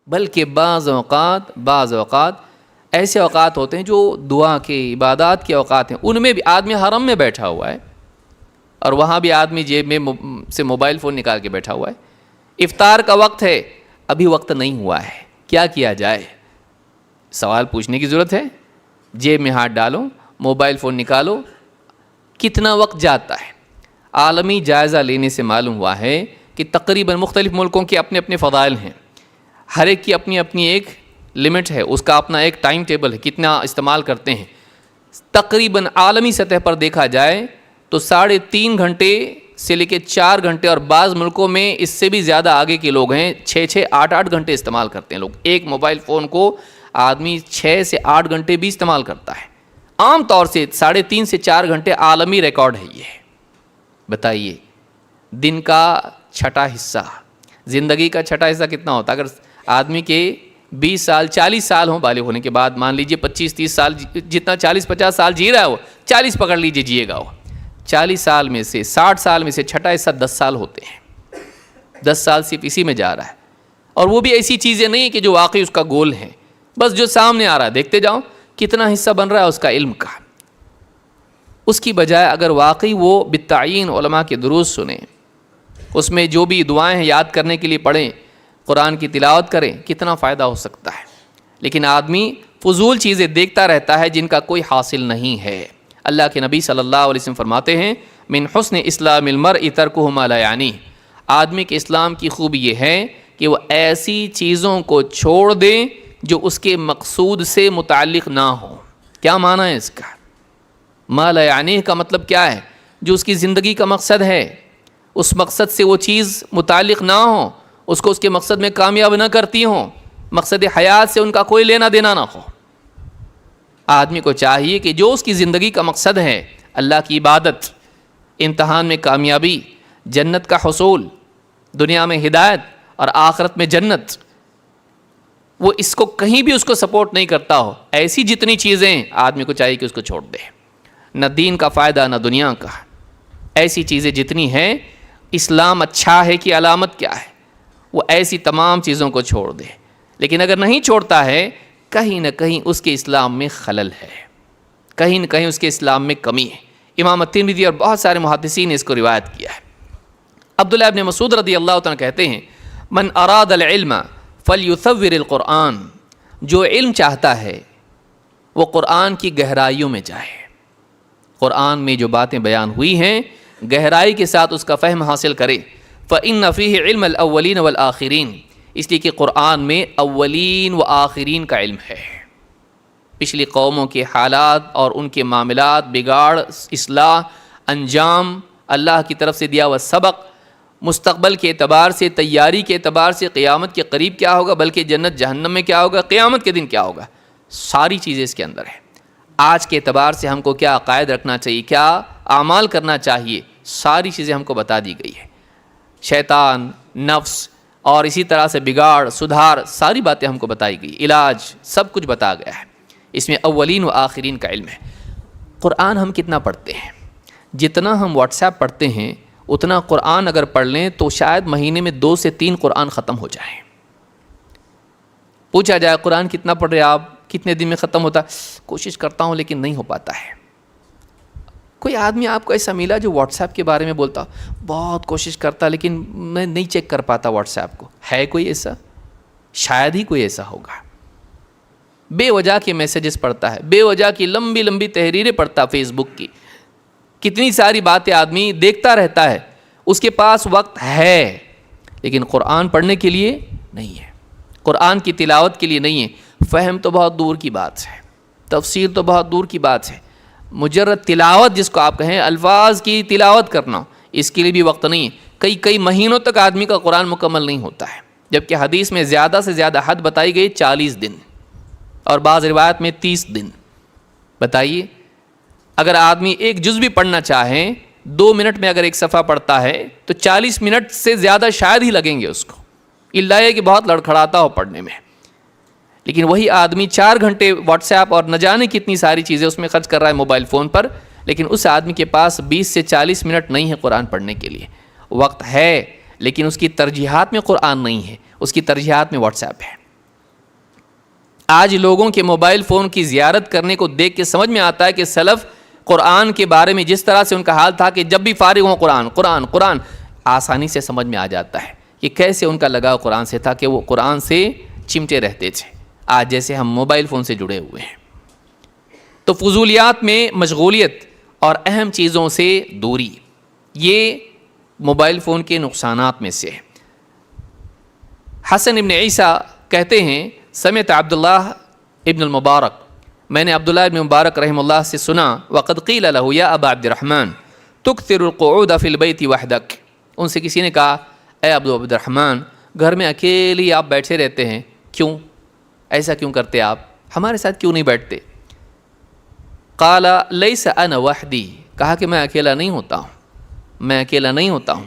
بلکہ بعض اوقات ایسے اوقات ہوتے ہیں جو دعا کے عبادات کے اوقات ہیں، ان میں بھی آدمی حرم میں بیٹھا ہوا ہے اور وہاں بھی آدمی جیب میں سے موبائل فون نکال کے بیٹھا ہوا ہے، افطار کا وقت ہے، ابھی وقت نہیں ہوا ہے، کیا کیا جائے؟ سوال پوچھنے کی ضرورت ہے۔ جیب میں ہاتھ ڈالو، موبائل فون نکالو، کتنا وقت جاتا ہے؟ عالمی جائزہ لینے سے معلوم ہوا ہے کہ تقریباً مختلف ملکوں کے اپنے اپنے فضائل ہیں، ہر ایک کی اپنی اپنی ایک لمٹ ہے، اس کا اپنا ایک ٹائم ٹیبل ہے، کتنا استعمال کرتے ہیں۔ تقریباً عالمی سطح پر دیکھا جائے تو 3.5 گھنٹے سے لے کے 4 گھنٹے، اور بعض ملکوں میں اس سے بھی زیادہ آگے کے لوگ ہیں، 6-8 گھنٹے استعمال کرتے ہیں لوگ۔ ایک موبائل فون کو آدمی 6 سے 8 گھنٹے بھی استعمال کرتا ہے۔ عام طور سے 3.5 سے 4 گھنٹے عالمی ریکارڈ ہے یہ۔ بتائیے، دن کا چھٹا حصہ، زندگی کا چھٹا حصہ کتنا ہوتا ہے؟ اگر آدمی کے 20 سال 40 سال ہوں بالغ ہونے کے بعد، مان لیجئے 25-30 سال، جتنا 40-50 سال جی رہا ہے وہ 40 پکڑ لیجئے جیے گا وہ، 40 سال میں سے 60 سال میں سے چھٹا حصہ 10 سال ہوتے ہیں۔ 10 سال صرف اسی میں جا رہا ہے، اور وہ بھی ایسی چیزیں نہیں کہ جو واقعی اس کا گول ہے، بس جو سامنے آ رہا ہے دیکھتے جاؤ کتنا حصہ بن رہا ہے اس کا علم کا۔ اس کی بجائے اگر واقعی وہ بالتعین علماء کے دروس سنیں، اس میں جو بھی دعائیں ہیں یاد کرنے کے لیے پڑھیں، قرآن کی تلاوت کریں، کتنا فائدہ ہو سکتا ہے۔ لیکن آدمی فضول چیزیں دیکھتا رہتا ہے جن کا کوئی حاصل نہیں ہے۔ اللہ کے نبی صلی اللہ علیہ وسلم فرماتے ہیں، من حسن اسلام المرء ترکہ ما لا یعنی، آدمی کے اسلام کی خوبی یہ ہے کہ وہ ایسی چیزوں کو چھوڑ دے جو اس کے مقصود سے متعلق نہ ہو۔ کیا معنی ہے اس کا؟ ما لا یعنی کا مطلب کیا ہے؟ جو اس کی زندگی کا مقصد ہے، اس مقصد سے وہ چیز متعلق نہ ہو، اس کو اس کے مقصد میں کامیاب نہ کرتی ہوں، مقصد حیات سے ان کا کوئی لینا دینا نہ ہو۔ آدمی کو چاہیے کہ جو اس کی زندگی کا مقصد ہے، اللہ کی عبادت، امتحان میں کامیابی، جنت کا حصول، دنیا میں ہدایت اور آخرت میں جنت، وہ اس کو کہیں بھی اس کو سپورٹ نہیں کرتا ہو، ایسی جتنی چیزیں آدمی کو چاہیے کہ اس کو چھوڑ دے۔ نہ دین کا فائدہ نہ دنیا کا، ایسی چیزیں جتنی ہیں، اسلام اچھا ہے کہ علامت کیا ہے، وہ ایسی تمام چیزوں کو چھوڑ دے۔ لیکن اگر نہیں چھوڑتا ہے، کہیں نہ کہیں اس کے اسلام میں خلل ہے، کہیں نہ کہیں اس کے اسلام میں کمی ہے۔ امام ترمذی اور بہت سارے محدثین نے اس کو روایت کیا ہے۔ عبداللہ ابن مسعود رضی اللہ تعالیٰ کہتے ہیں، من اراد العلم فلیصور القرآن، جو علم چاہتا ہے وہ قرآن کی گہرائیوں میں جائے، قرآن میں جو باتیں بیان ہوئی ہیں گہرائی کے ساتھ اس کا فہم حاصل کرے۔ فإن فیہ علم الاولین والآخرین، اس لیے کہ قرآن میں اولین و آخرین کا علم ہے، پچھلی قوموں کے حالات اور ان کے معاملات، بگاڑ، اصلاح، انجام، اللہ کی طرف سے دیا ہوا سبق، مستقبل کے اعتبار سے، تیاری کے اعتبار سے، قیامت کے قریب کیا ہوگا، بلکہ جنت جہنم میں کیا ہوگا، قیامت کے دن کیا ہوگا، ساری چیزیں اس کے اندر ہیں۔ آج کے اعتبار سے ہم کو کیا عقائد رکھنا چاہیے، کیا اعمال کرنا چاہیے، ساری چیزیں ہم کو بتا دی گئی ہیں۔ شیطان، نفس اور اسی طرح سے بگاڑ، سدھار، ساری باتیں ہم کو بتائی گئی، علاج، سب کچھ بتا گیا ہے۔ اس میں اولین و آخرین کا علم ہے۔ قرآن ہم کتنا پڑھتے ہیں؟ جتنا ہم واٹس ایپ پڑھتے ہیں اتنا قرآن اگر پڑھ لیں تو شاید مہینے میں 2 سے 3 قرآن ختم ہو جائیں۔ پوچھا جائے قرآن کتنا پڑھ رہے آپ، کتنے دن میں ختم ہوتا؟ کوشش کرتا ہوں لیکن نہیں ہو پاتا ہے۔ کوئی آدمی آپ کو ایسا ملا جو واٹس ایپ کے بارے میں بولتا بہت کوشش کرتا لیکن میں نہیں چیک کر پاتا واٹس ایپ کو؟ ہے کوئی ایسا؟ شاید ہی کوئی ایسا ہوگا۔ بے وجہ کے میسیجز پڑھتا ہے، بے وجہ کی لمبی لمبی تحریریں پڑھتا فیس بک کی، کتنی ساری باتیں آدمی دیکھتا رہتا ہے، اس کے پاس وقت ہے لیکن قرآن پڑھنے کے لیے نہیں ہے، قرآن کی تلاوت کے لیے نہیں ہے۔ فہم تو بہت دور کی بات ہے، تفسیر تو بہت دور کی بات ہے، مجرد تلاوت جس کو آپ کہیں، الفاظ کی تلاوت کرنا، اس کے لیے بھی وقت نہیں ہے۔ کئی مہینوں تک آدمی کا قرآن مکمل نہیں ہوتا ہے، جبکہ حدیث میں زیادہ سے زیادہ حد بتائی گئی 40 دن اور بعض روایت میں 30 دن۔ بتائیے اگر آدمی ایک جز بھی پڑھنا چاہیں، 2 منٹ میں اگر ایک صفحہ پڑھتا ہے تو 40 منٹ سے زیادہ شاید ہی لگیں گے اس کو، اللہ یہ کہ بہت لڑکھڑاتا ہو پڑھنے میں۔ لیکن وہی آدمی 4 گھنٹے واٹس ایپ اور نہ جانے کتنی ساری چیزیں اس میں خرچ کر رہا ہے موبائل فون پر، لیکن اس آدمی کے پاس 20 سے 40 منٹ نہیں ہے قرآن پڑھنے کے لیے۔ وقت ہے لیکن اس کی ترجیحات میں قرآن نہیں ہے، اس کی ترجیحات میں واٹس ایپ ہے۔ آج لوگوں کے موبائل فون کی زیارت کرنے کو دیکھ کے سمجھ میں آتا ہے کہ سلف قرآن کے بارے میں جس طرح سے ان کا حال تھا کہ جب بھی فارغ ہوں قرآن قرآن قرآن، آسانی سے سمجھ میں آ جاتا ہے کہ کیسے ان کا لگاؤ قرآن سے تھا کہ وہ قرآن سے چمٹے رہتے تھے، آج جیسے ہم موبائل فون سے جڑے ہوئے ہیں۔ تو فضولیات میں مشغولیت اور اہم چیزوں سے دوری، یہ موبائل فون کے نقصانات میں سے ہے۔ حسن ابن عیسیٰ کہتے ہیں سمعت عبداللہ ابن المبارک، میں نے عبداللہ ابن مبارک رحمہ اللہ سے سنا، وقد قیل له یا ابا عبد الرحمن تکثر القعود فی البیت وحدک، ان سے کسی نے کہا اے ابو عبد الرحمن گھر میں اکیلے ہی آپ بیٹھے رہتے ہیں، کیوں ایسا کیوں کرتے آپ، ہمارے ساتھ کیوں نہیں بیٹھتے؟ قال لیس انا وحدی، کہا کہ میں اکیلا نہیں ہوتا ہوں، میں اکیلا نہیں ہوتا ہوں،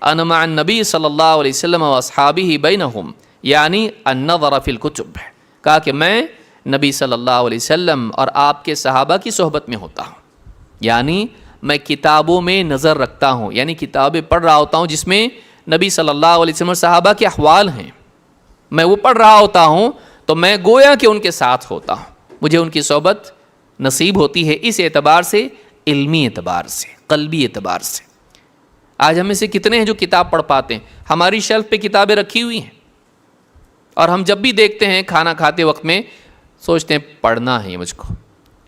انا مع النبی صلی اللہ علیہ وسلم واصحابہ بینہم، یعنی النظر فی الکتب، کہا کہ میں نبی صلی اللہ علیہ وسلم اور آپ کے صحابہ کی صحبت میں ہوتا ہوں، یعنی میں کتابوں میں نظر رکھتا ہوں، یعنی کتابیں پڑھ رہا ہوتا ہوں جس میں نبی صلی اللہ علیہ وسلم اور صحابہ کے احوال ہیں، میں وہ پڑھ رہا ہوتا ہوں تو میں گویا کہ ان کے ساتھ ہوتا ہوں، مجھے ان کی صحبت نصیب ہوتی ہے، اس اعتبار سے، علمی اعتبار سے، قلبی اعتبار سے۔ آج ہم میں سے کتنے ہیں جو کتاب پڑھ پاتے ہیں؟ ہماری شیلف پہ کتابیں رکھی ہوئی ہیں اور ہم جب بھی دیکھتے ہیں کھانا کھاتے وقت میں سوچتے ہیں پڑھنا ہے مجھ کو،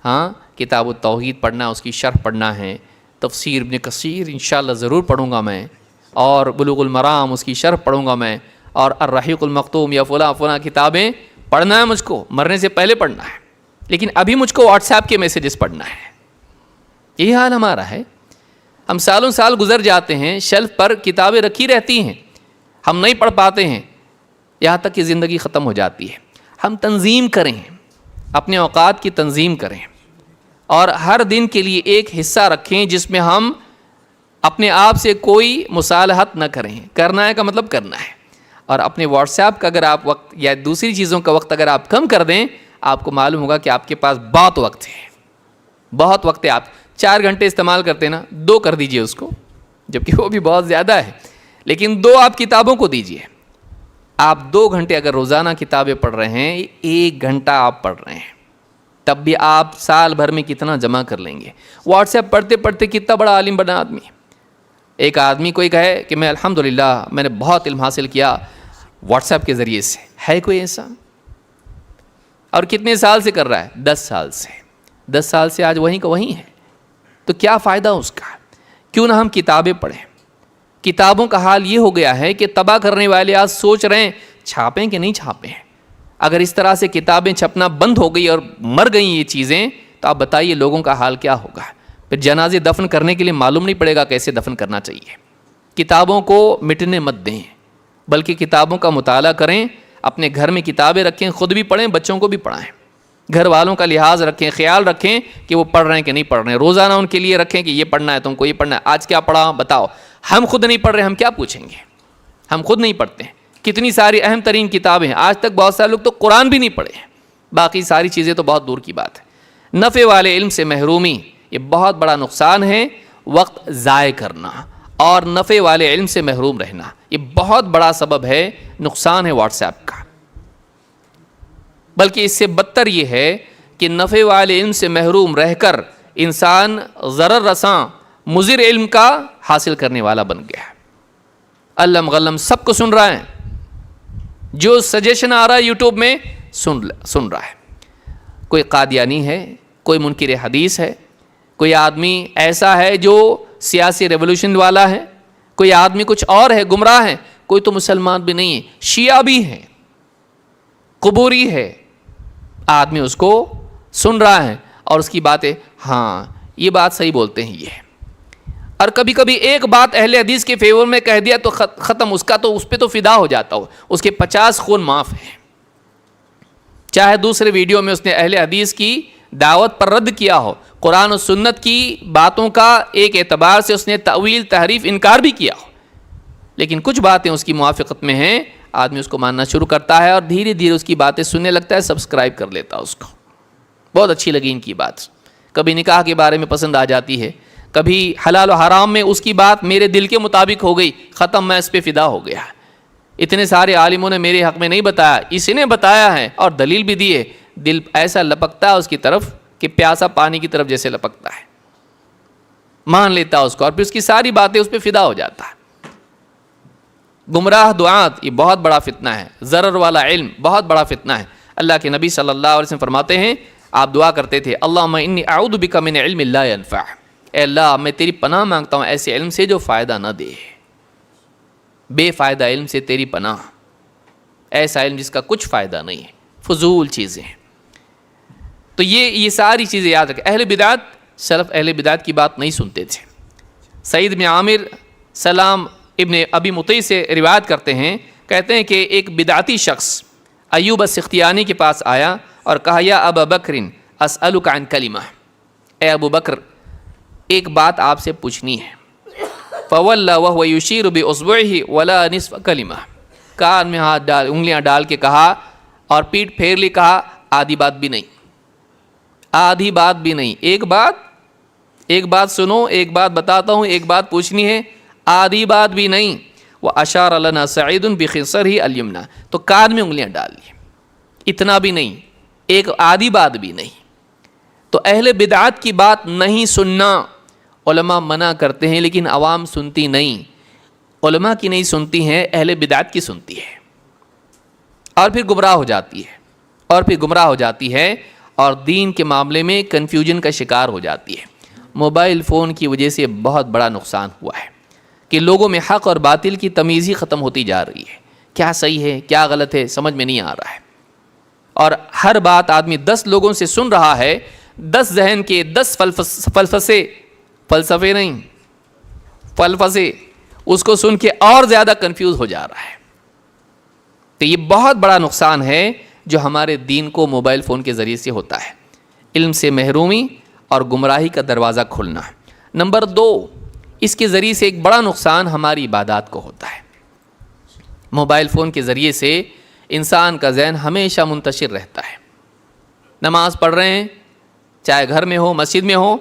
ہاں کتاب التوحید پڑھنا ہے، اس کی شرح پڑھنا ہے، تفسیر ابن کثیر انشاءاللہ ضرور پڑھوں گا میں، اور بلوغ المرام اس کی شرح پڑھوں گا میں، اور الرحیق المختوم یا فلاں فلاں کتابیں پڑھنا ہے مجھ کو، مرنے سے پہلے پڑھنا ہے، لیکن ابھی مجھ کو واٹس ایپ کے میسیجز پڑھنا ہے۔ یہی حال ہمارا ہے، ہم سالوں سال گزر جاتے ہیں، شیلف پر کتابیں رکھی رہتی ہیں، ہم نہیں پڑھ پاتے ہیں، یہاں تک کہ زندگی ختم ہو جاتی ہے۔ ہم تنظیم کریں، اپنے اوقات کی تنظیم کریں، اور ہر دن کے لیے ایک حصہ رکھیں جس میں ہم اپنے آپ سے کوئی مصالحت نہ کریں، کرنا ہے کا مطلب کرنا ہے، اور اپنے واٹس ایپ کا اگر آپ وقت یا دوسری چیزوں کا وقت اگر آپ کم کر دیں، آپ کو معلوم ہوگا کہ آپ کے پاس بہت وقت ہے، بہت وقت ہے۔ آپ 4 گھنٹے استعمال کرتے نا، 2 کر دیجئے اس کو، جبکہ وہ بھی بہت زیادہ ہے، لیکن 2 آپ کتابوں کو دیجئے۔ آپ 2 گھنٹے اگر روزانہ کتابیں پڑھ رہے ہیں، 1 گھنٹہ آپ پڑھ رہے ہیں، تب بھی آپ سال بھر میں کتنا جمع کر لیں گے؟ واٹس ایپ پڑھتے پڑھتے کتنا بڑا عالم بنا آدمی۔ ایک آدمی کوئی کہے کہ میں الحمدللہ میں نے بہت علم حاصل کیا واٹس ایپ کے ذریعے سے، ہے کوئی ایسا؟ اور کتنے سال سے کر رہا ہے؟ 10 سال سے، 10 سال سے آج وہیں کا وہیں ہے، تو کیا فائدہ اس کا؟ کیوں نہ ہم کتابیں پڑھیں؟ کتابوں کا حال یہ ہو گیا ہے کہ تباہ کرنے والے آج سوچ رہے ہیں چھاپیں کہ نہیں چھاپیں۔ اگر اس طرح سے کتابیں چھپنا بند ہو گئی اور مر گئیں یہ چیزیں، تو آپ بتائیے لوگوں کا حال کیا ہوگا؟ پھر جنازے دفن کرنے کے لیے معلوم نہیں پڑے گا کیسے دفن کرنا چاہیے۔ کتابوں کو مٹنے مت دیں، بلکہ کتابوں کا مطالعہ کریں، اپنے گھر میں کتابیں رکھیں، خود بھی پڑھیں، بچوں کو بھی پڑھائیں، گھر والوں کا لحاظ رکھیں، خیال رکھیں کہ وہ پڑھ رہے ہیں کہ نہیں پڑھ رہے ہیں، روزانہ ان کے لیے رکھیں کہ یہ پڑھنا ہے، تم کو یہ پڑھنا ہے، آج کیا پڑھا بتاؤ۔ ہم خود نہیں پڑھ رہے، ہم کیا پوچھیں گے؟ ہم خود نہیں پڑھتے ہیں۔ کتنی ساری اہم ترین کتابیں ہیں، آج تک بہت سارے لوگ تو قرآن بھی نہیں پڑھے ہیں، باقی ساری چیزیں تو بہت دور کی بات ہے۔ نفع والے علم سے محرومی، یہ بہت بڑا نقصان ہے، وقت ضائع کرنا اور نفع والے علم سے محروم رہنا، یہ بہت بڑا سبب ہے، نقصان ہے واٹس ایپ کا۔ بلکہ اس سے بدتر یہ ہے کہ نفع والے علم سے محروم رہ کر انسان ضرر رساں مضر علم کا حاصل کرنے والا بن گیا ہے۔ علم غلم سب کو سن رہا ہے، جو سجیشن آ رہا ہے یوٹیوب میں سن رہا ہے۔ کوئی قادیانی ہے، کوئی منکر حدیث ہے، کوئی آدمی ایسا ہے جو سیاسی ریولوشن والا ہے، کوئی آدمی کچھ اور ہے، گمراہ ہے، کوئی تو مسلمان بھی نہیں ہے، شیعہ بھی ہے، قبوری ہے، آدمی اس کو سن رہا ہے اور اس کی باتیں، ہاں یہ بات صحیح بولتے ہیں یہ، اور کبھی کبھی ایک بات اہل حدیث کے فیور میں کہہ دیا تو ختم، اس کا تو اس پہ تو فدا ہو جاتا ہو، اس کے 50 خون معاف ہیں۔ چاہے دوسرے ویڈیو میں اس نے اہل حدیث کی دعوت پر رد کیا ہو، قرآن و سنت کی باتوں کا ایک اعتبار سے اس نے تأویل تحریف انکار بھی کیا ہو، لیکن کچھ باتیں اس کی موافقت میں ہیں، آدمی اس کو ماننا شروع کرتا ہے اور دھیرے دھیرے اس کی باتیں سننے لگتا ہے، سبسکرائب کر لیتا ہے اس کو، بہت اچھی لگی ان کی بات، کبھی نکاح کے بارے میں پسند آ جاتی ہے، کبھی حلال و حرام میں اس کی بات میرے دل کے مطابق ہو گئی، ختم، میں اس پہ فدا ہو گیا۔ اتنے سارے عالموں نے میرے حق میں نہیں بتایا، اسی نے بتایا ہے اور دلیل بھی دی ہے، دل ایسا لپکتا ہے اس کی طرف کہ پیاسا پانی کی طرف جیسے لپکتا ہے، مان لیتا ہے اس کو اور پھر اس کی ساری باتیں اس پہ فدا ہو جاتا ہے۔ گمراہ دعات یہ بہت بڑا فتنہ ہے، ضرر والا علم بہت بڑا فتنہ ہے۔ اللہ کے نبی صلی اللہ علیہ وسلم فرماتے ہیں، آپ دعا کرتے تھے، اللہم انی اعوذ بک من علم لا ینفع، اے اللہ میں تیری پناہ مانگتا ہوں ایسے علم سے جو فائدہ نہ دے، بے فائدہ علم سے تیری پناہ، ایسا علم جس کا کچھ فائدہ نہیں ہے، فضول چیزیں۔ تو یہ ساری چیزیں یاد رکھیں۔ اہل بدعت، سلف اہل بدعت کی بات نہیں سنتے تھے۔ سعید بن عامر سلام ابن ابی مطیع سے روایت کرتے ہیں، کہتے ہیں کہ ایک بدعتی شخص ایوب السختیانی کے پاس آیا اور کہا، یا ابا بکر اسألک عن کلمہ، اے ابو بکر ایک بات آپ سے پوچھنی ہے۔ فولى وهو يشير باصبعه ولا نصف کلمہ، کان میں ہاتھ ڈال، انگلیاں ڈال کے کہا اور پیٹ پھیر لی، کہا آدھی بات بھی نہیں، آدھی بات بھی نہیں، ایک بات سنو، ایک بات بتاتا ہوں، ایک بات پوچھنی ہے، آدھی بات بھی نہیں۔ واشار لنا سعید بخنصرہ الیمنی، تو کان میں انگلیاں ڈال لی، اتنا بھی نہیں، ایک آدھی بات بھی نہیں۔ تو اہل بدعات کی بات نہیں سننا، علماء منع کرتے ہیں لیکن عوام سنتی نہیں، علماء کی نہیں سنتی ہیں، اہل بدعات کی سنتی ہے اور پھر گمراہ ہو جاتی ہے اور دین کے معاملے میں کنفیوژن کا شکار ہو جاتی ہے۔ موبائل فون کی وجہ سے بہت بڑا نقصان ہوا ہے کہ لوگوں میں حق اور باطل کی تمیز ہی ختم ہوتی جا رہی ہے، کیا صحیح ہے کیا غلط ہے سمجھ میں نہیں آ رہا ہے، اور ہر بات آدمی 10 لوگوں سے سن رہا ہے، 10 ذہن کے 10 فلسفے اس کو سن کے اور زیادہ کنفیوز ہو جا رہا ہے۔ تو یہ بہت بڑا نقصان ہے جو ہمارے دین کو موبائل فون کے ذریعے سے ہوتا ہے، علم سے محرومی اور گمراہی کا دروازہ کھلنا۔ نمبر 2، اس کے ذریعے سے ایک بڑا نقصان ہماری عبادات کو ہوتا ہے۔ موبائل فون کے ذریعے سے انسان کا ذہن ہمیشہ منتشر رہتا ہے، نماز پڑھ رہے ہیں چاہے گھر میں ہو مسجد میں ہو،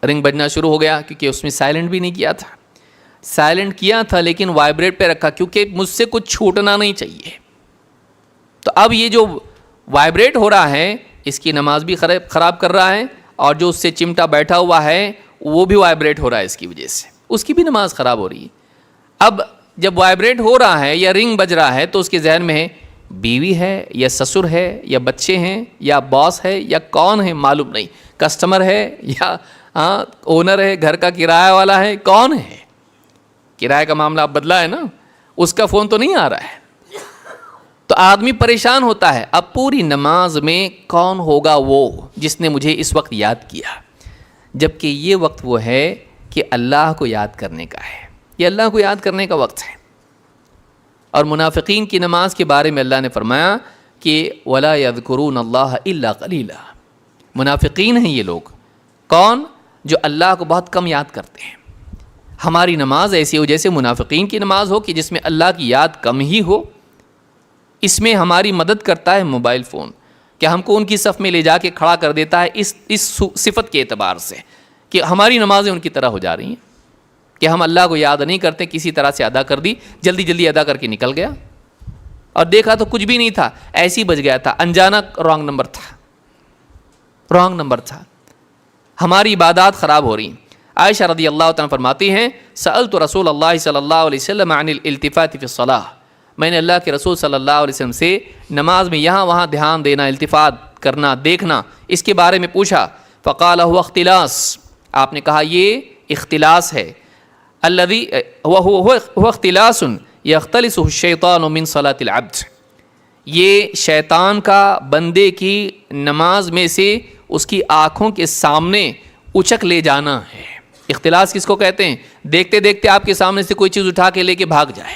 رنگ بجنا شروع ہو گیا، کیونکہ اس میں سائلنٹ بھی نہیں کیا تھا، سائلنٹ کیا تھا لیکن وائبریٹ پہ رکھا کیونکہ مجھ سے کچھ چھوٹنا نہیں چاہیے۔ تو اب یہ جو وائبریٹ ہو رہا ہے اس کی نماز بھی خراب کر رہا ہے، اور جو اس سے چمٹا بیٹھا ہوا ہے وہ بھی وائبریٹ ہو رہا ہے، اس کی وجہ سے اس کی بھی نماز خراب ہو رہی ہے۔ اب جب وائبریٹ ہو رہا ہے یا رنگ بج رہا ہے تو اس کے ذہن میں ہے بیوی ہے یا سسر ہے یا بچے ہیں یا باس ہے یا کون ہے معلوم نہیں، کسٹمر ہے یا اونر ہے، گھر کا کرایہ والا ہے، کون ہے، کرایہ کا معاملہ اب بدلا ہے نا، اس کا فون تو نہیں آ رہا ہے۔ تو آدمی پریشان ہوتا ہے، اب پوری نماز میں کون ہوگا وہ جس نے مجھے اس وقت یاد کیا، جبکہ یہ وقت وہ ہے کہ اللہ کو یاد کرنے کا ہے، یہ اللہ کو یاد کرنے کا وقت ہے۔ اور منافقین کی نماز کے بارے میں اللہ نے فرمایا کہ وَلَا يَذْكُرُونَ اللَّهَ إِلَّا قَلِيلًا، منافقین ہیں یہ لوگ، کون؟ جو اللہ کو بہت کم یاد کرتے ہیں۔ ہماری نماز ایسی ہو جیسے منافقین کی نماز ہو کہ جس میں اللہ کی یاد کم ہی ہو۔ اس میں ہماری مدد کرتا ہے موبائل فون، کہ ہم کو ان کی صف میں لے جا کے کھڑا کر دیتا ہے اس صفت کے اعتبار سے کہ ہماری نمازیں ان کی طرح ہو جا رہی ہیں، کہ ہم اللہ کو یاد نہیں کرتے، کسی طرح سے ادا کر دی، جلدی جلدی ادا کر کے نکل گیا اور دیکھا تو کچھ بھی نہیں تھا، ایسے ہی بج گیا تھا، انجانا رانگ نمبر تھا۔ ہماری عبادات خراب ہو رہی ہیں۔ عائشہ رضی اللہ تعالیٰ فرماتی ہیں، سألت رسول اللہ صلی اللہ علیہ وسلم عن الالتفات فی الصلاۃ، میں نے اللہ کے رسول صلی اللہ علیہ وسلم سے نماز میں یہاں وہاں دھیان دینا، التفات کرنا، دیکھنا، اس کے بارے میں پوچھا۔ فقال هو اختلاس، آپ نے کہا یہ اختلاس ہے، الذی هو اختلاس یختلسہ الشیطان من صلاۃ العبد، یہ شیطان کا بندے کی نماز میں سے اس کی آنکھوں کے سامنے اچک لے جانا ہے۔ اختلاس کس کو کہتے ہیں؟ دیکھتے دیکھتے آپ کے سامنے سے کوئی چیز اٹھا کے لے کے بھاگ جائے،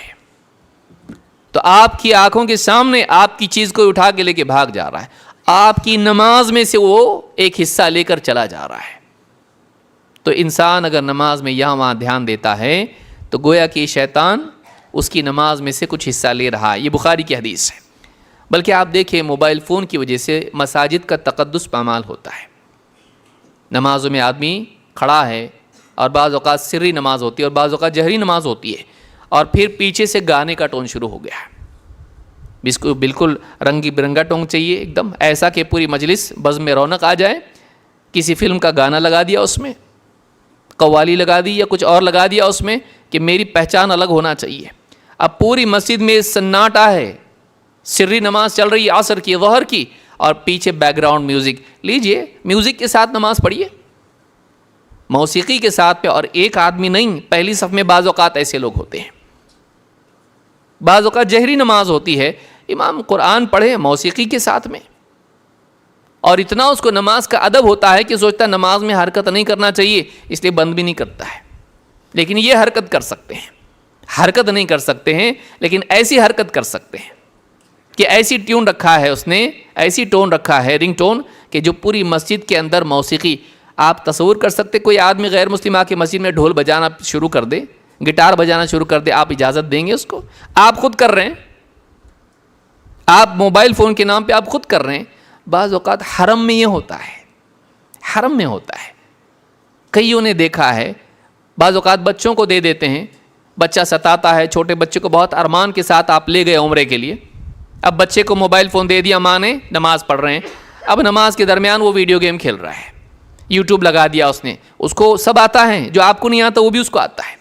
تو آپ کی آنکھوں کے سامنے آپ کی چیز کو اٹھا کے لے کے بھاگ جا رہا ہے، آپ کی نماز میں سے وہ ایک حصہ لے کر چلا جا رہا ہے۔ تو انسان اگر نماز میں یہاں وہاں دھیان دیتا ہے تو گویا کہ شیطان اس کی نماز میں سے کچھ حصہ لے رہا ہے۔ یہ بخاری کی حدیث ہے۔ بلکہ آپ دیکھیں موبائل فون کی وجہ سے مساجد کا تقدس پامال ہوتا ہے۔ نمازوں میں آدمی کھڑا ہے اور بعض اوقات سری نماز ہوتی ہے اور بعض اوقات جہری نماز ہوتی ہے، اور پھر پیچھے سے گانے کا ٹون شروع ہو گیا ہے، بالکل رنگی برنگا ٹونگ چاہیے ایک دم ایسا کہ پوری مجلس بزم میں رونق آ جائے. کسی فلم کا گانا لگا دیا اس میں, قوالی لگا دی یا کچھ اور لگا دیا اس میں کہ میری پہچان الگ ہونا چاہیے. اب پوری مسجد میں سناٹا ہے, سری نماز چل رہی ہے عصر کی ظہر کی, اور پیچھے بیک گراؤنڈ میوزک. لیجئے میوزک کے ساتھ نماز پڑھیے, موسیقی کے ساتھ پہ. اور ایک آدمی نہیں, پہلی صف میں بعض اوقات ایسے لوگ ہوتے ہیں, بعض اوقات جہری نماز ہوتی ہے, امام قرآن پڑھے موسیقی کے ساتھ میں, اور اتنا اس کو نماز کا ادب ہوتا ہے کہ سوچتا ہے نماز میں حرکت نہیں کرنا چاہیے, اس لیے بند بھی نہیں کرتا ہے. لیکن یہ حرکت کر سکتے ہیں, حرکت نہیں کر سکتے ہیں لیکن ایسی حرکت کر سکتے ہیں کہ ایسی ٹیون رکھا ہے اس نے, ایسی ٹون رکھا ہے رنگ ٹون کہ جو پوری مسجد کے اندر موسیقی. آپ تصور کر سکتے کوئی آدمی غیر مسلم آ کے مسجد میں ڈھول بجانا شروع کر دے, گٹار بجانا شروع کر دے, آپ اجازت دیں گے اس کو؟ آپ خود کر رہے ہیں, آپ موبائل فون کے نام پہ آپ خود کر رہے ہیں. بعض اوقات حرم میں یہ ہوتا ہے, حرم میں ہوتا ہے, کئیوں نے دیکھا ہے. بعض اوقات بچوں کو دے دیتے ہیں, بچہ ستاتا ہے, چھوٹے بچے کو بہت ارمان کے ساتھ آپ لے گئے عمرے کے لیے, اب بچے کو موبائل فون دے دیا ماں نے, نماز پڑھ رہے ہیں, اب نماز کے درمیان وہ ویڈیو گیم کھیل رہا ہے, یوٹیوب لگا دیا اس نے. اس کو سب آتا ہے, جو آپ کو نہیں آتا وہ بھی اس کو آتا ہے.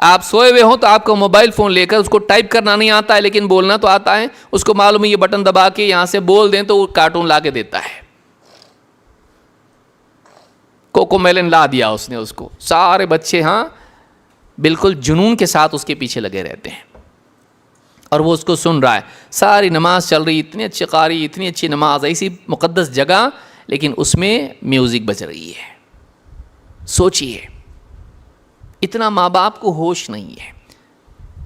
آپ سوئے ہوئے ہوں تو آپ کو موبائل فون لے کر, اس کو ٹائپ کرنا نہیں آتا ہے لیکن بولنا تو آتا ہے, اس کو معلوم ہے یہ بٹن دبا کے یہاں سے بول دیں تو وہ کارٹون لا کے دیتا ہے. کوکو میلن لا دیا اس نے اس کو. سارے بچے ہاں بالکل جنون کے ساتھ اس کے پیچھے لگے رہتے ہیں, اور وہ اس کو سن رہا ہے. ساری نماز چل رہی, اتنی اچھی قاری, اتنی اچھی نماز, ایسی مقدس جگہ, لیکن اس میں میوزک بج رہی ہے. سوچئے, اتنا ماں باپ کو ہوش نہیں ہے,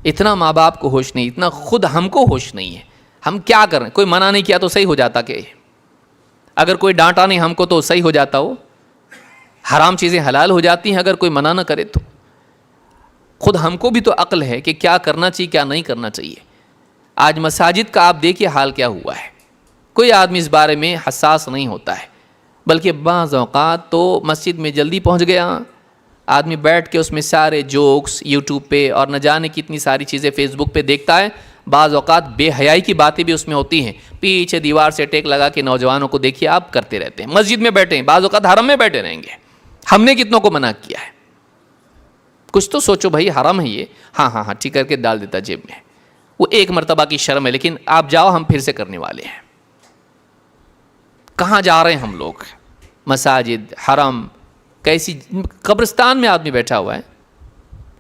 اتنا ماں باپ کو ہوش نہیں, اتنا خود ہم کو ہوش نہیں ہے. ہم کیا کر رہے ہیں؟ کوئی منع نہیں کیا تو صحیح ہو جاتا, کہ اگر کوئی ڈانٹا نہیں ہم کو تو صحیح ہو جاتا. ہو حرام چیزیں حلال ہو جاتی ہیں اگر کوئی منع نہ کرے تو. خود ہم کو بھی تو عقل ہے کہ کیا کرنا چاہیے کیا نہیں کرنا چاہیے. آج مساجد کا آپ دیکھیے حال کیا ہوا ہے, کوئی آدمی اس بارے میں حساس نہیں ہوتا ہے, بلکہ بعض اوقات تو مسجد میں جلدی پہنچ گیا, آدمی بیٹھ کے اس میں سارے جوکس یوٹیوب پہ اور نہ جانے کتنی ساری چیزیں فیس بک پہ دیکھتا ہے. بعض اوقات بے حیائی کی باتیں بھی اس میں ہوتی ہیں, پیچھے دیوار سے ٹیک لگا کے نوجوانوں کو دیکھیے آپ کرتے رہتے ہیں. مسجد میں بیٹھے ہیں, بعض اوقات حرم میں بیٹھے رہیں گے. ہم نے کتنوں کو منع کیا ہے؟ کچھ تو سوچو بھائی, حرام ہے یہ, ہاں ہاں ہاں ٹھیک کر کے ڈال دیتا جیب میں. وہ ایک مرتبہ کی شرم ہے, لیکن آپ جاؤ ہم پھر سے کرنے والے ہیں. کہاں جا رہے ہیں ہم لوگ؟ مساجد, حرم, کیسی قبرستان میں آدمی بیٹھا ہوا ہے,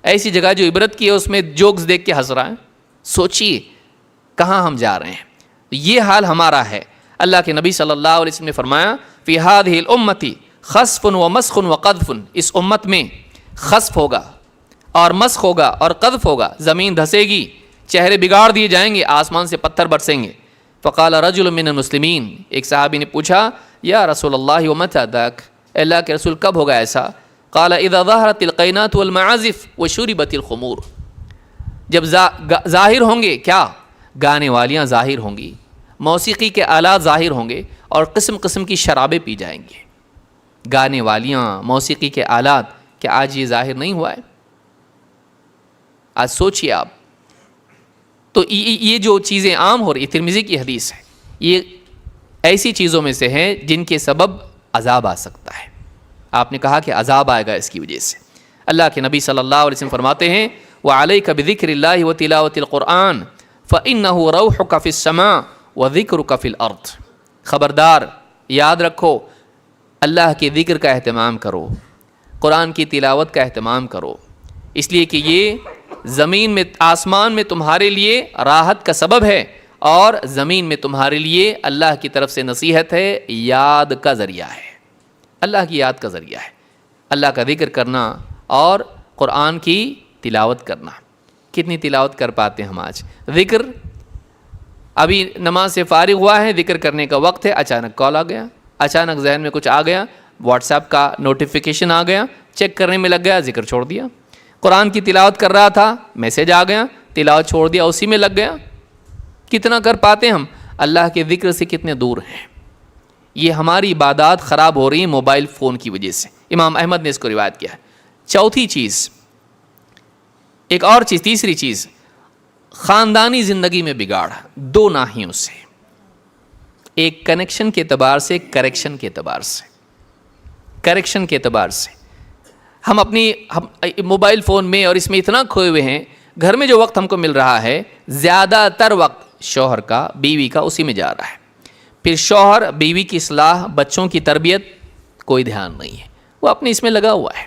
ایسی جگہ جو عبرت کی ہے اس میں جوکس دیکھ کے ہنس رہا ہے. سوچیے کہاں ہم جا رہے ہیں. یہ حال ہمارا ہے. اللہ کے نبی صلی اللہ علیہ وسلم نے فرمایا فی ہذہ الامۃ خسف و مسخ و قذف, اس امت میں خسف ہوگا اور مسخ ہوگا اور قذف ہوگا, زمین دھسے گی, چہرے بگاڑ دیے جائیں گے, آسمان سے پتھر برسیں گے. فقال رجل من المسلمین, ایک صحابی نے پوچھا یا رسول اللہ ومتى ذاک, اللہ کے رسول کب ہوگا ایسا؟ قال اذا ظہرت القینات والمعازف وشربت الخمور, جب ظاہر ہوں گے کیا؟ گانے والیاں ظاہر ہوں گی, موسیقی کے آلات ظاہر ہوں گے, اور قسم قسم کی شرابیں پی جائیں گے. گانے والیاں, موسیقی کے آلات, کیا آج یہ ظاہر نہیں ہوا ہے؟ آج سوچئے آپ. تو یہ جو چیزیں عام ہو رہی, ترمذی کی حدیث ہے, یہ ایسی چیزوں میں سے ہیں جن کے سبب عذاب آ سکتا ہے. آپ نے کہا کہ عذاب آئے گا اس کی وجہ سے. اللہ کے نبی صلی اللہ علیہ وسلم فرماتے ہیں وَعَلَيْكَ بِذِكْرِ اللَّهِ وَتِلَاوَةِ الْقُرْآنِ فَإِنَّهُ رَوْحُكَ فِي السَّمَاءِ وَذِكْرُكَ فِي الْأَرْضِ. خبردار, یاد رکھو, اللہ کے ذکر کا اہتمام کرو, قرآن کی تلاوت کا اہتمام کرو, اس لیے کہ یہ زمین میں, آسمان میں تمہارے لیے راحت کا سبب ہے, اور زمین میں تمہارے لیے اللہ کی طرف سے نصیحت ہے, یاد کا ذریعہ ہے, اللہ کی یاد کا ذریعہ ہے. اللہ کا ذکر کرنا اور قرآن کی تلاوت کرنا. کتنی تلاوت کر پاتے ہیں ہم آج؟ ذکر, ابھی نماز سے فارغ ہوا ہے, ذکر کرنے کا وقت ہے, اچانک کال آ گیا, اچانک ذہن میں کچھ آ گیا, واٹس ایپ کا نوٹیفیکیشن آ گیا, چیک کرنے میں لگ گیا, ذکر چھوڑ دیا. قرآن کی تلاوت کر رہا تھا, میسیج آ گیا, تلاوت چھوڑ دیا, اسی میں لگ گیا. کتنا کر پاتے ہیں ہم؟ اللہ کے ذکر سے کتنے دور ہیں. یہ ہماری عبادات خراب ہو رہی ہیں موبائل فون کی وجہ سے. امام احمد نے اس کو روایت کیا ہے. چوتھی چیز, ایک اور چیز, تیسری چیز, خاندانی زندگی میں بگاڑ دو ناحیوں سے، ایک کنیکشن کے اعتبار سے، ایک کریکشن کے اعتبار سے۔ کریکشن کے اعتبار سے ہم موبائل فون میں اور اس میں اتنا کھوئے ہوئے ہیں، گھر میں جو وقت ہم کو مل رہا ہے زیادہ تر وقت شوہر کا، بیوی کا اسی میں جا رہا ہے۔ پھر شوہر بیوی کی اصلاح، بچوں کی تربیت کوئی دھیان نہیں ہے، وہ اپنے اس میں لگا ہوا ہے۔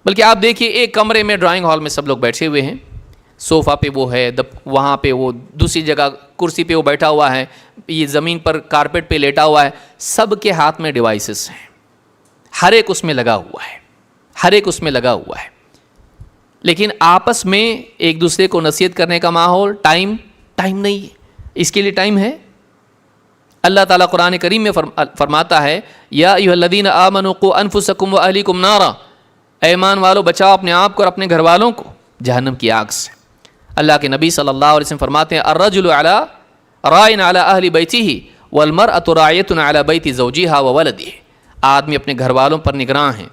بلکہ آپ دیکھیے ایک کمرے میں ڈرائنگ ہال میں سب لوگ بیٹھے ہوئے ہیں، صوفہ پہ وہ ہے، وہاں پہ وہ دوسری جگہ کرسی پہ وہ بیٹھا ہوا ہے، یہ زمین پر کارپیٹ پہ لیٹا ہوا ہے، سب کے ہاتھ میں ڈیوائسز ہیں، ہر ایک اس میں لگا ہوا ہے، ہر ایک اس میں لگا ہوا ہے۔ لیکن آپس میں ایک دوسرے کو نصیحت کرنے کا ماحول، ٹائم نہیں ہے، اس کے لیے ٹائم ہے؟ اللہ تعالیٰ قرآن کریم میں فرماتا ہے یا ایھا الذین آمنوا قوا انفسکم واہلیکم نارا، اے ایمان والو بچاؤ اپنے آپ کو اور اپنے گھر والوں کو جہنم کی آگ سے۔ اللہ کے نبی صلی اللہ علیہ وسلم فرماتے ہیں الرجل راعٍ علی اہل بیتہ والمرأة راعیۃ علی بیت زوجہا وولدہ، آدمی اپنے گھر والوں پر نگراں ہیں،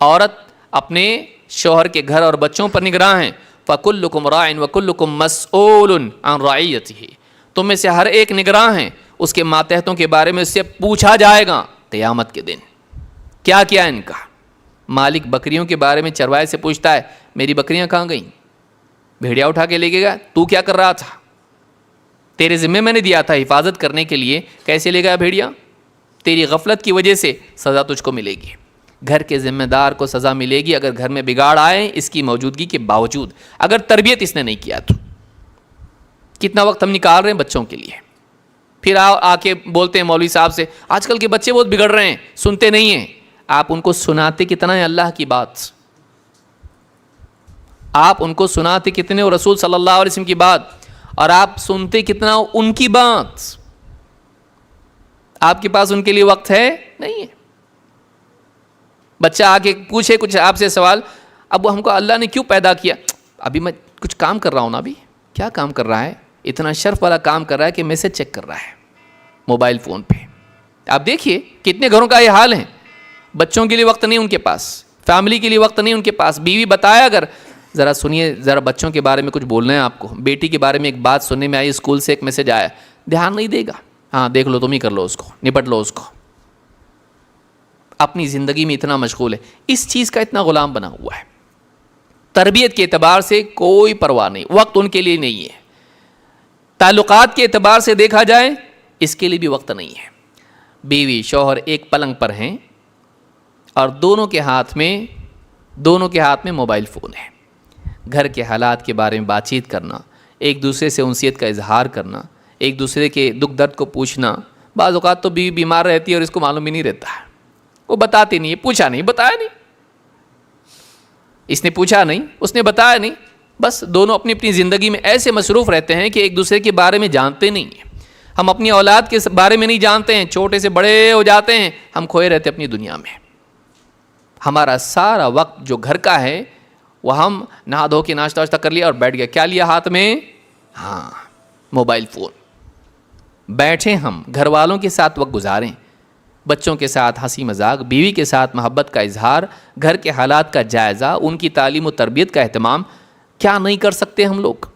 عورت اپنے شوہر کے گھر اور بچوں پر نگراں ہیں۔ فکلکم راع وکلکم مسئول عن رعیتہ، تم میں سے ہر ایک نگراں ہیں، اس کے ماتحتوں کے بارے میں اس سے پوچھا جائے گا قیامت کے دن، کیا کیا ان کا۔ مالک بکریوں کے بارے میں چروائے سے پوچھتا ہے میری بکریاں کہاں گئیں؟ بھیڑیا اٹھا کے لے کے گیا، تو کیا کر رہا تھا؟ تیرے ذمہ میں نے دیا تھا حفاظت کرنے کے لیے، کیسے لے گیا بھیڑیا؟ تیری غفلت کی وجہ سے سزا تجھ کو ملے گی۔ گھر کے ذمہ دار کو سزا ملے گی اگر گھر میں بگاڑ آئے اس کی موجودگی کے باوجود، اگر تربیت اس نے نہیں کیا تو۔ کتنا وقت ہم نکال رہے ہیں بچوں کے لیے، پھر آ کے بولتے ہیں مولوی صاحب سے آج کل کے بچے بہت بگڑ رہے ہیں، سنتے نہیں ہیں۔ آپ ان کو سناتے کتنا ہے اللہ کی بات؟ آپ ان کو سناتے کتنے ہو رسول صلی اللہ علیہ وسلم کی بات، اور آپ سنتے کتنا ہو ان کی بات؟ آپ کے پاس ان کے لیے وقت ہے؟ نہیں ہے۔ بچہ آ کے پوچھے کچھ آپ سے سوال، اب ہم کو اللہ نے کیوں پیدا کیا؟ ابھی میں کچھ کام کر رہا ہوں نا۔ ابھی کیا کام کر رہا ہے؟ اتنا شرف والا کام کر رہا ہے کہ میسج چیک کر رہا ہے موبائل فون پہ۔ آپ دیکھیے کتنے گھروں کا یہ حال ہے، بچوں کے لیے وقت نہیں ان کے پاس، فیملی کے لیے وقت نہیں ان کے پاس۔ بیوی بتائے اگر ذرا سنیے، ذرا بچوں کے بارے میں کچھ بولنا ہے آپ کو، بیٹی کے بارے میں ایک بات سننے میں آئی، اسکول سے ایک میسج آیا، دھیان نہیں دے گا، ہاں دیکھ لو، تم ہی کر لو اس کو، نپٹ لو اس کو۔ اپنی زندگی میں اتنا مشغول ہے، اس چیز کا اتنا غلام بنا ہوا ہے، تربیت کے اعتبار سے کوئی پرواہ نہیں، وقت ان کے لیے نہیں ہے۔ تعلقات کے اعتبار سے دیکھا جائے اس کے لیے بھی وقت نہیں ہے۔ بیوی شوہر ایک پلنگ پر ہیں اور دونوں کے ہاتھ میں موبائل فون ہے۔ گھر کے حالات کے بارے میں بات چیت کرنا، ایک دوسرے سے انسیت کا اظہار کرنا، ایک دوسرے کے دکھ درد کو پوچھنا۔ بعض اوقات تو بیوی بیمار رہتی ہے اور اس کو معلوم بھی نہیں رہتا ہے، وہ بتاتی نہیں ہے، پوچھا نہیں، بتایا نہیں، اس نے پوچھا نہیں، اس نے بتایا نہیں، بس دونوں اپنی اپنی زندگی میں ایسے مصروف رہتے ہیں کہ ایک دوسرے کے بارے میں جانتے نہیں ہیں۔ ہم اپنی اولاد کے بارے میں نہیں جانتے ہیں، چھوٹے سے بڑے ہو جاتے ہیں، ہم کھوئے رہتے اپنی دنیا میں۔ ہمارا سارا وقت جو گھر کا ہے وہ ہم نہا دھو کے ناشتہ واشتہ کر لیا اور بیٹھ گیا، کیا لیا ہاتھ میں؟ ہاں موبائل فون۔ بیٹھیں ہم گھر والوں کے ساتھ وقت گزاریں، بچوں کے ساتھ ہنسی مذاق، بیوی کے ساتھ محبت کا اظہار، گھر کے حالات کا جائزہ، ان کی تعلیم و تربیت کا اہتمام۔ کیا نہیں کر سکتے ہم لوگ؟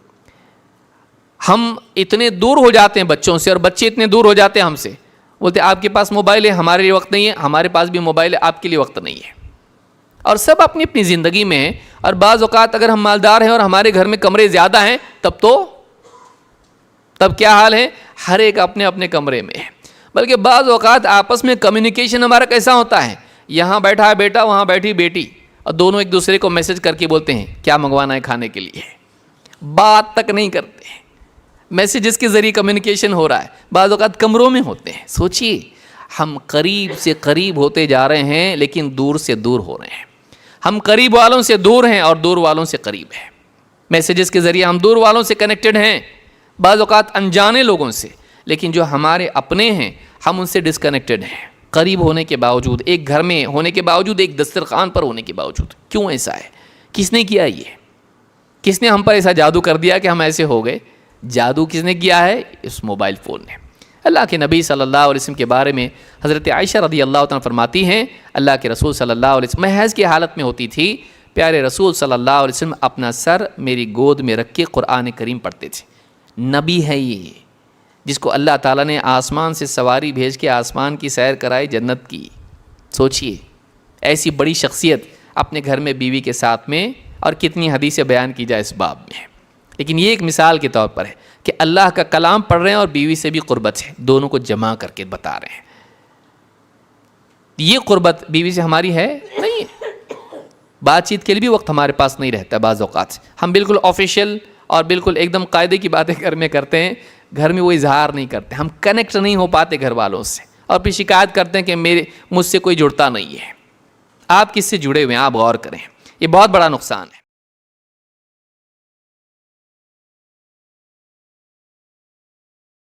ہم اتنے دور ہو جاتے ہیں بچوں سے، اور بچے اتنے دور ہو جاتے ہیں ہم سے، بولتے آپ کے پاس موبائل ہے، ہمارے لیے وقت نہیں ہے، ہمارے پاس بھی موبائل ہے، آپ کے لیے وقت نہیں ہے۔ اور سب اپنی اپنی زندگی میں ہیں، اور بعض اوقات اگر ہم مالدار ہیں اور ہمارے گھر میں کمرے زیادہ ہیں تب کیا حال ہے؟ ہر ایک اپنے اپنے کمرے میں ہے۔ بلکہ بعض اوقات آپس میں کمیونیکیشن ہمارا کیسا ہوتا ہے، یہاں بیٹھا ہے بیٹا، وہاں بیٹھی بیٹی، اور دونوں ایک دوسرے کو میسج کر کے بولتے ہیں کیا منگوانا ہے کھانے کے لیے، بات تک نہیں کرتے، میسیجز کے ذریعے کمیونیکیشن ہو رہا ہے۔ بعض اوقات کمروں میں ہوتے ہیں۔ سوچئے ہم قریب سے قریب ہوتے جا رہے ہیں لیکن دور سے دور ہو رہے ہیں۔ ہم قریب والوں سے دور ہیں اور دور والوں سے قریب ہیں۔ میسیجز کے ذریعے ہم دور والوں سے کنیکٹڈ ہیں، بعض اوقات انجانے لوگوں سے، لیکن جو ہمارے اپنے ہیں ہم ان سے ڈسکنیکٹڈ ہیں، قریب ہونے کے باوجود، ایک گھر میں ہونے کے باوجود، ایک دسترخوان پر ہونے کے باوجود۔ کیوں ایسا ہے؟ کس نے کیا یہ؟ کس نے ہم پر ایسا جادو کر دیا کہ ہم ایسے ہو گئے؟ جادو کس نے کیا ہے؟ اس موبائل فون نے۔ اللہ کے نبی صلی اللہ علیہ وسلم کے بارے میں حضرت عائشہ رضی اللہ عنہ فرماتی ہیں، اللہ کے رسول صلی اللہ علیہ وسلم میں حیض کی حالت میں ہوتی تھی پیارے رسول صلی اللہ علیہ وسلم اپنا سر میری گود میں رکھ کے قرآن کریم پڑھتے تھے. نبی ہے یہ, جس کو اللہ تعالیٰ نے آسمان سے سواری بھیج کے آسمان کی سیر کرائی, جنت کی. سوچئے ایسی بڑی شخصیت اپنے گھر میں بیوی کے ساتھ میں, اور کتنی حدیثیں بیان کی جائے اس باب میں. لیکن یہ ایک مثال کے طور پر ہے کہ اللہ کا کلام پڑھ رہے ہیں اور بیوی سے بھی قربت ہے, دونوں کو جمع کر کے بتا رہے ہیں. یہ قربت بیوی سے ہماری ہے نہیں ہے. بات چیت کے لیے بھی وقت ہمارے پاس نہیں رہتا بعض اوقات. ہم بالکل آفیشیل اور بالکل ایک دم قاعدے کی باتیں گھر میں کرتے ہیں, گھر میں وہ اظہار نہیں کرتے, ہم کنیکٹ نہیں ہو پاتے گھر والوں سے, اور پھر شکایت کرتے ہیں کہ مجھ سے کوئی جڑتا نہیں ہے. آپ کس سے جڑے ہوئے ہیں, آپ غور کریں, یہ بہت بڑا نقصان ہے.